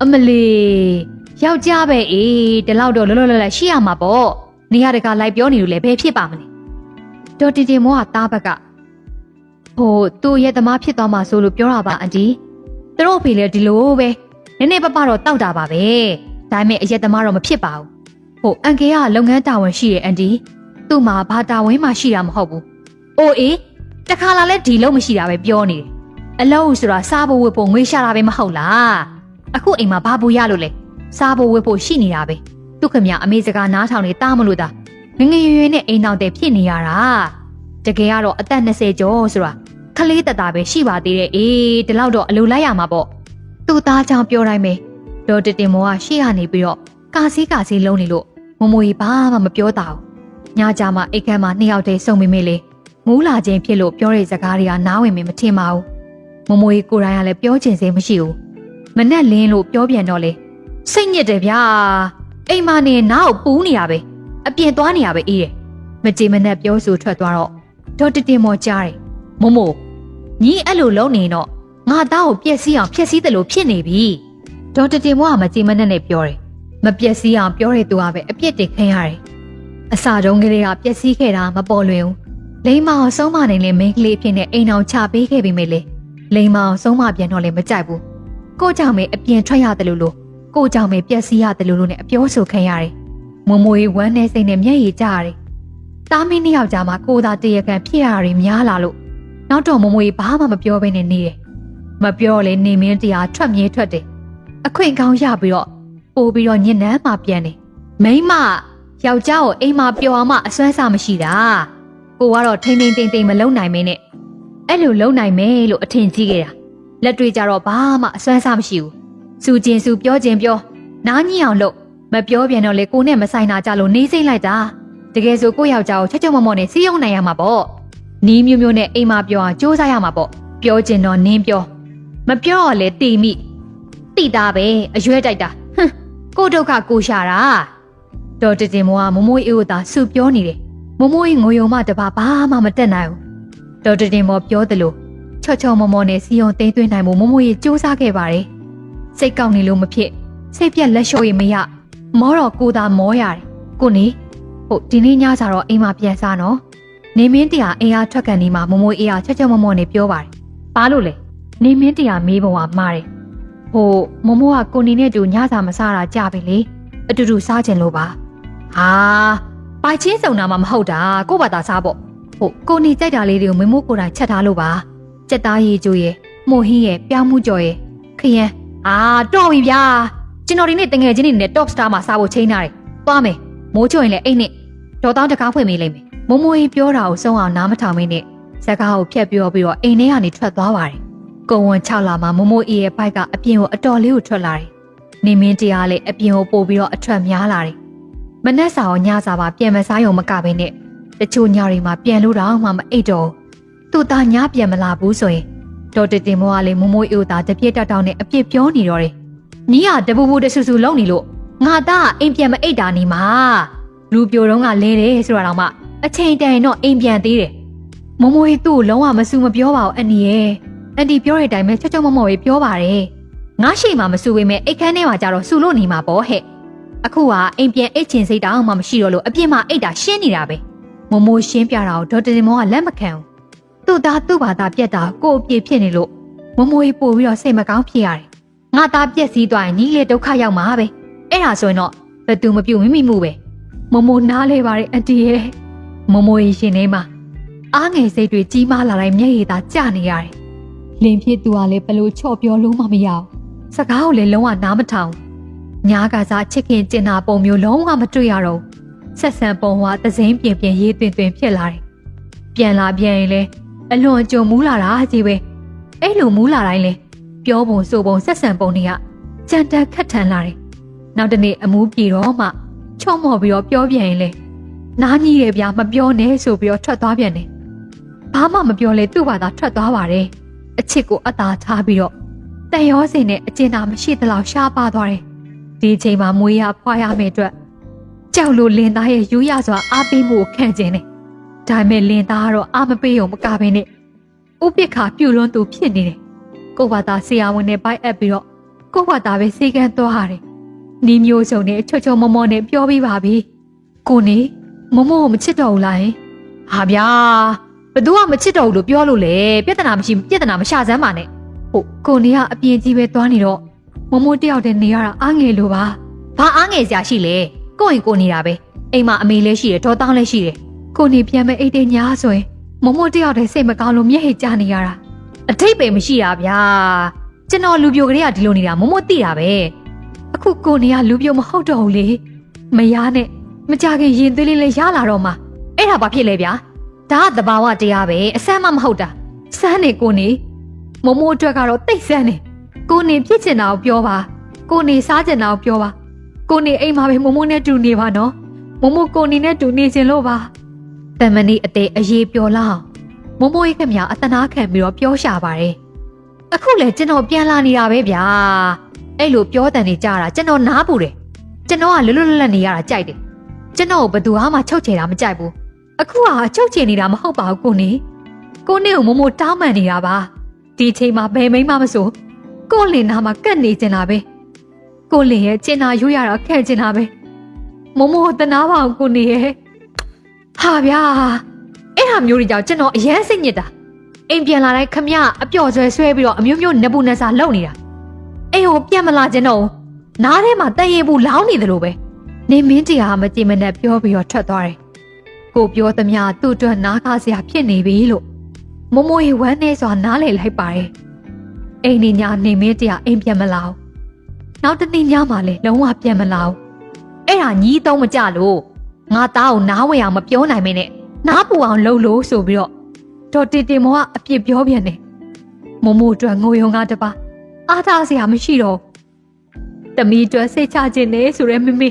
အမလီယောက်ျားပဲအေးဒီလောက်တော့လောလောလတ်လတ်ရှိရမှာပေါ့နေရတကလိုက်ပြောနေလို့လည်းဘယ်ဖြစ်ပါမလဲဒေါ်တင်တင်မောကတားဘက်ကဟိုသူ့ရဲ့သမားဖြစ်သွားမှာဆိုလို့ပြောတာပါအန်တီသူတို့ဖေလည်းဒီလိုပဲနည်းနည်းပပတော့တောက်တာပါပဲဒါပေမဲ့အရက်သမားတော့မဖြစ်ပါဘူးဟိုအန်ကယ်ကလုပ်ငန်းတာဝန်ရှိတယ်အန်တီသူ့မှာဘာတာဝန်မှရှိတာမဟုတ်ဘူးအိုးအေးတခါလာလဲဒီလုံးမရှိတာပဲပြောနေတယ်အလုံးဆိုတာစားဖို့ဝတ်ဖို့ငွေရှာတာပဲမဟုတ်လားအခုအိမ်မှာဘာဘူးရလို့လဲစားဖို့ဝတ်ဖို့ရှိနေတာပဲသူခမအမေစကားနားထောင်နေတာမလို့တာငငယ်ရွယ်ရွယ်နဲ့အိမ်နောက်တဲ့ဖြစ်နေရတာတကယ်ကတော့အသက်20ကျော်ဆိုတာခလေးတတာပဲရှိပါသေးတယ်အေးဒီလောက်တော့အလိုလိုက်ရမှာပေါ့သူ့သားကြောင့်ပြောတိုင်းပဲဒေါ်တင်မောကရှေ့ကနေပြီးတော့ကာစီလုံးနေလို့မမွေဘာမှမပြောတာဘူးညကြမှာအိတ်ခမ်းမှာ2ယောက်တည်းစုံမိမိလေမူးလာခြင်းဖြစ်လို့ပြောတဲ့စကားတွေကနားဝင်မထင်ပါဘူးမမွေကိုယ်တိုင်ကလည်းပြောချင်စေမရှိဘူးမနဲ့လင်းလို့ပြောပြန်တော့လေစိတ်ညစ်တယ်ဗျာအိမ်မနေနားကိုပူးနေရပဲအပြင်သွားနေရပဲအေးတယ်မကြေမနက်ပြောဆိုထွက်သွားတော့ဒေါ်တင်မောကြားတယ်မမို့ညီအဲ့လိုလုံးနေတော့ငါသားကိုပြက်စီးအောင်ဖျက်ဆီးတယ်လို့ဖြစ်နေပြီဒေါ်တင်မောကမကြေမနက်နဲ့ပြောတယ်မပြက်စီးအောင်ပြောတဲ့သူကပဲအပြစ်တင်ခံရတယ်အစာတုံးကလေးကပြက်စီးခဲ့တာမပေါ်လွင်ဘူးလိမ္မာအောင်ဆုံးမနိုင်လေမိန်းကလေးဖြစ်နေအိမ်အောင်ချပေးခဲ့ပြီမေလေလိမ္မာအောင်ဆုံးမပြန်တော့လေမကြိုက်ဘူးကိုကြောင့်မေအပြင်ထွက်ရတယ်လို့ကိုကြောင့်မေပြက်စီးရတယ်လို့နဲ့အပြောဆိုခံရတယ်မမွေဝမ်းနဲ့စိတ်နဲ့မျက်ရည်ကျရတယ်တားမင်းနှစ်ယောက်ကြားမှာကိုသာတရကန်ဖြစ်ရတွေများလာလို့နောက်တော့မမွေဘာမှမပြောဘဲနဲ့နေတယ်မပြောလေနေမင်းတရားထွက်မြဲထွက်တယ်အခွင့်ကောင်းရပြီးတော့ပို့ပြီးတော့ညစ်နန်းမှပြန်တယ်မိန်းမယောက်ျားကိုအိမ်မှာပျော်အောင်မှအစွမ်းစားမရှိတာကိုကတော့ထိန်ထိန်မလုံနိုင်မင်းနဲ့အဲ့လိုလုံနိုင်မယ်လို့အထင်ကြီးခဲ့တာလက်တွေ့ကြတော့ဘာမှအစွမ်းစားမရှိဘူးစူချင်းစူပြောချင်းပြောနားညင်အောင်လုပ်မပြောပြန်တော့လေကိုနဲ့မဆိုင်တာကြလို့နေစိမ့်လိုက်တာတကယ်ဆိုကိုယောက်ျားကိုချက်ချက်မော့မော့နဲ့စီးရုံနိုင်ရမှာပေါ့နီးမျိုးနဲ့အိမ်မှာပြောအောင်စူးစမ်းရမှာပေါ့ပြောချင်တော့နင်းပြောမပြောတော့လေတီမိတိတာပဲအရွယ်တိုက်တာဟမ်ကိုဒုက္ခကိုရှာတာဒေါ်တင်မောကမမိုးအေးကိုသာစုပြောနေတယ်မမိုးအေးငိုယုံမတပါဘာမှမတက်နိုင်ဘူးဒေါ်တင်မောပြောတယ်လို့ချောမောမောနဲ့စီယုံသိမ်းသွင်းနိုင်မှုမမိုးအေးစူးစမ်းခဲ့ပါတယ်စိတ်ကောက်နေလို့မဖြစ်စိတ်ပြက်လက်လျှော့ရမရမောတော့ကိုသာမောရတယ်ကိုနေဟုတ်ဒီနေ့ညစာတော့အိမ်မှာပြန်စားနော်နေမင်းတရားအိမ်အားထွက်ကန်နေမှာမမိုးအေးအားချောမောနဲ့ပြောပါတယ်ဘာလို့လဲနေမင်းတရားမေးပုံကမှားတယ်ဟိုမမိုးကကိုနေနဲ့တူညစာမစားတာကြပြီလေအတူတူစားကြလို့ပါဟာပိုင်ချင်းစုံတာမှမဟုတ်တာကို့ဘာသာစားပေါ့ဟုတ်ကိုနေကြိုက်တာလေးတွေကိုမမိုးကိုယ်တိုင်ချက်ထားလို့ပါစက်သားရည်ကျိုးရယ်မှုဟင်းရယ်ပြောင်းမှုကြော်ရယ်ခရမ်းတော်ပြီဗျာကျွန်တော်ဒီနေ့တငယ်ချင်းတွေနဲ့ top star မှာစားဖို့ချိန်ထားတယ်သွားမယ်မိုးချိုရင်လည်းအိတ်နဲ့ဒေါ်တောင်းတကားဖွင့်ပေးလိုက်မယ်မမိုးကြီးပြောတာကိုစုံအောင်နားမထောင်မင်းနဲ့ဇကားကိုဖြတ်ပြောပြီးတော့အိမ်ထဲကနေထွက်သွားပါတယ်ကုံဝန်6လမှာမမိုးအေးရဲ့ဘိုက်ကအပြင်ကိုအတော်လေးကိုထွက်လာတယ်နေမင်းတရားလည်းအပြင်ကိုပို့ပြီးတော့အထွက်များလာတယ်မနက်စာရောညစာပါပြန်မစားရုံမကဘဲနဲ့တချို့ညတွေမှာပြန်လို့တော့မှမအိတ်တော့သူ့သားညပြန်မလာဘူးဆိုရင်ဒေါ်တင်မောကလည်းမမိုးအေးသားတပြည့်တောက်နဲ့အပြစ်ပြောနေတော့တယ်ညီကတပူပူတဆူဆူလုံးနေလို့ငါသားအိမ်ပြန်မအိတ်တာနေမှာလူပြိုတော့ကလဲတယ်ဆိုတာတော့မှအချိန်တန်တော့အိမ်ပြန်သေးတယ်မမိုးအေးသူ့လုံးဝမဆူမပြောပါဘူးအန်ဒီရဲ့အန်ဒီပြောတဲ့အတိုင်းပဲချောမောမောပဲပြောပါတယ်ငါရှိမှမဆူပေမဲ့အိတ်ခမ်းထဲမှာကြတော့ဆူလို့နေမှာပေါ့ဟဲ့အခုကအိမ်ပြန်အိတ်ချင်စိတ်တောင်မှမရှိတော့လို့အပြစ်မှအိတ်တာရှင်းနေတာပဲမမိုးရှင်းပြတာကိုဒေါ်တင်မောကလက်မခံဘူးသူ့သားသူ့ဘာသာပြက်တာကိုအပြစ်ဖြစ်နေလို့မမိုးကြီးပို့ပြီးတော့စိတ်မကောင်းဖြစ်ရတယ်ငါသားပြက်စီးသွားရင်ညီလေးဒုက္ခရောက်မှာပဲအဲ့ဒါဆိုရင်တော့ဘယ်သူမပြုတ်မိမိမှုပဲမမိုးနားလေပါရဲ့အတီရဲ့မမိုးကြီးရှင်နေမှာအားငယ်စိတ်တွေကြီးမားလာတိုင်းမျက်ရည်သာကျနေရတယ်လင်ဖြစ်သူကလည်းဘလို့ချော့ပြောလို့မှမရအောင်စကားကိုလည်းလုံးဝနားမထောင်ညားကစားချစ်ခင်ကျင်နာပုံမျိုးလုံးဝမတွေ့ရတော့ဆက်ဆံပုံကသစိမ်းပြင်ရေးသွင်းဖြစ်လာတယ်ပြန်လာပြန်ရင်လေအလွန်ကြုံမူးလာတာကြီးပဲအဲ့လိုမူးလာတိုင်းလေပြောပုံဆိုပုံဆက်ဆံပုံတွေကကြမ်းတမ်းခက်ထန်လာတယ်နောက်တနေ့အမူးပြေတော့မှချော့မော်ပြီးတော့ပြောပြန်ရင်လေနားကြီးတယ်ဗျာမပြောနဲ့ဆိုပြီးတော့ထွက်သွားပြန်တယ်ဘာမှမပြောလဲသူ့ဘာသာထွက်သွားပါတယ်အချစ်ကိုအသာထားပြီးတော့တန်ရောစင်နဲ့အကျဉ်းသာမရှိသလောက်ရှားပါသွားတယ်ဒီချိန်မှာမွေးရဖွာရမယ့်အတွက်ကြောက်လို့လင်သားရဲ့ယူရစွာအားပေးမှုကိုခံကျင်တယ်ဒါပေမဲ့လင်သားကတော့အားမပေးုံမကဘဲနဲ့ဥပိ္ပခါပြုတ်လွန်းသူဖြစ်နေတယ်ကိုဘာသာဆရာဝန်နဲ့ဘိုက်အပ်ပြီးတော့ ကို့ဘာသာပဲစေကန်းသွားရတယ်နီးမျိုးစုံနဲ့ချောချောမောမောနဲ့ပြောပြီးပါပြီကိုနေမမို့ကိုမချစ်တော့ဘူးလားဟာဗျာဘသူကမချစ်တော့ဘူးလို့ပြောလို့လေပြဿနာမရှိပြဿနာမရှာစမ်းပါနဲ့ဟုတ်ကိုနေကအပြင်ကြီးပဲသွားနေတော့မမို့တယောက်တည်းနေရတာအားငယ်လို့ပါဘာအားငယ်စရာရှိလဲကိုရင်ကိုနေတာပဲအိမ်မှာအမေလည်းရှိတယ်ဒေါ်တောင်းလည်းရှိတယ်ကိုနေပြန်မဲ့အိတ်တဲ့ညာဆိုရင်မမို့တယောက်တည်းစိတ်မကောင်းလို့မျက်ဟိတ်ကျနေရတာအထိတ်ပဲမရှိတာဗျာကျွန်တော်လူပြိုကလေးကဒီလိုနေတာမမို့သိတာပဲအခုကိုနေကလူပြိုမဟုတ်တော့ဘူးလေမယားနဲ့မကြခင်ရင်သွေးလေးလည်းရလာတော့မှအဲ့ဒါဘာဖြစ်လဲဗျာဒါကသဘာဝတရားပဲအဆန်းမမဟုတ်တာစမ်းနေကိုနေမမိုးအတွက်ကတော့တိတ်ဆန်းနေကိုနေဖြစ်ချင်တာကိုပြောပါကိုနေစားချင်တာကိုပြောပါကိုနေအိမ်မှာပဲမမိုးနဲ့တူနေပါနော်မမိုးကိုနေနဲ့တူနေချင်လို့ပါတမဏိအသေးအရေးပြောလောက်မမိုးရဲ့ခင်ဗျာအတနာခံပြီးတော့ပြောရှာပါတယ်အခုလေကျွန်တော်ပြန်လာနေတာပဲဗျာအဲ့လိုပြောတန်နေကြတာကျွန်တော်နားပူတယ်ကျွန်တော်ကလွတ်လွတ်လပ်လပ်နေရတာကြိုက်တယ်ကျွန်တော်ဘယ်သူမှချုပ်ချယ်တာမကြိုက်ဘူးအခုကချုပ်ချယ်နေတာမဟုတ်ပါဘူးကိုနေကိုနေကိုမမိုးတောင်းပန်နေတာပါဒီချိန်မှာဘယ်မိမမဆိုကိုလင်နာမှာကတ်နေကျင်တာပဲကိုလင်ရဲ့ကျင်နာရွရတာခဲ့ကျင်တာပဲမမိုးတနာပါအောင်ကိုနေရဲ့ဟာဗျာအဲ့ဟာမျိုးတွေကြောင့်ကျွန်တော်အယမ်းစိတ်ညစ်တာအိမ်ပြန်လာတိုင်းခမအပျော်ဆွဲဆွဲပြီးတော့အမျိုးမျိုးနဘူးနဆာလုံနေတာအိမ်ကိုပြန်မလာခြင်းတော့နားထဲမှာတန်ရည်ဘူးလောင်းနေတယ်လို့ပဲနေမင်းတရားမကြည်မနဲ့ပြောပြီးတော့ထွက်သွားတယ်ကိုပြောသမျှသူ့အတွက်နားကားစရာဖြစ်နေပြီလို့မမိုးရေဝမ်းနေစွာနားလေလိုက်ပါတယ်အိမ်နေညာနေမင်းတရားအိမ်ပြန်မလာဘူးနောက်တနေ့ညမှလည်းလုံးဝပြန်မလာဘူးအဲ့ဒါညီးသုံးမကြလို့ငါသားကိုနားဝင်အောင်မပြောနိုင်မင်းနဲ့နားပူအောင်လှုပ်လို့ဆိုပြီးတော့ဒေါ်တင်တင်မောကအပြစ်ပြောပြန်တယ်မမိုးအတွက်ငိုရုံကတပါအားထားစရာမရှိတော့တမီးအတွက်စိတ်ချခြင်းနဲ့ဆိုရဲမမေ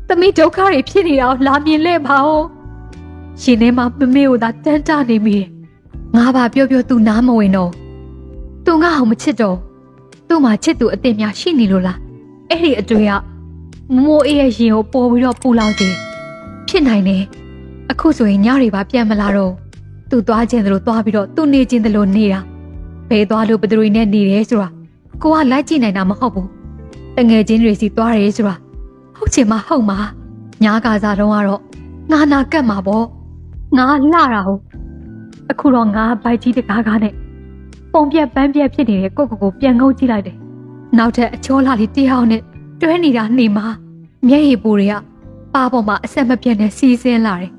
တမီးဒုက္ခတွေဖြစ်နေတာကိုလာမြင်လဲပါဦးရှင်ထဲမှာမမေကိုသာတန်းတနေမိတယ်ငါပါပြောသူနားမဝင်တော့သူငါ့အောင်မချစ်တော့သူ့မှာချစ်သူအစ်စ်များရှိနေလို့လားအဲ့ဒီအတွေ့ကမမိုးအေးရဲ့ရင်ကိုပေါ်ပြီးတော့ပူလောင်တယ်ဖြစ်နိုင်တယ်အခုဆိုရင်ညတွေပါပြန်မလာတော့သူသွားခြင်းသလိုသွားပြီးတော့သူနေခြင်းသလိုနေတာဘယ်သွားလို့ဘယ်သူတွေနဲ့နေတယ်ဆိုတာကိုကလိုက်ကြည့်နိုင်တာမဟုတ်ဘူးတငယ်ချင်းတွေစီသွားတယ်ဆိုတာဟုတ်ချင်မှဟုတ်မှာညာကာစားတော့ကတော့ငါနာကတ်မှာပေါ့ငါလှတာဟုတ်အခုတော့ငါဘိုက်ကြီးတကားကားနဲ့ပုံပြက်ပန်းပြက်ဖြစ်နေတဲ့ကိုပြန်ငုံကြည့်လိုက်တယ်နောက်ထပ်အချောလာလေးတရားနဲ့တွဲနေတာနေမှာမျက်ရည်ပူတွေကပါပေါ်မှာအဆက်မပြတ်နဲ့စီးဆင်းလာတယ်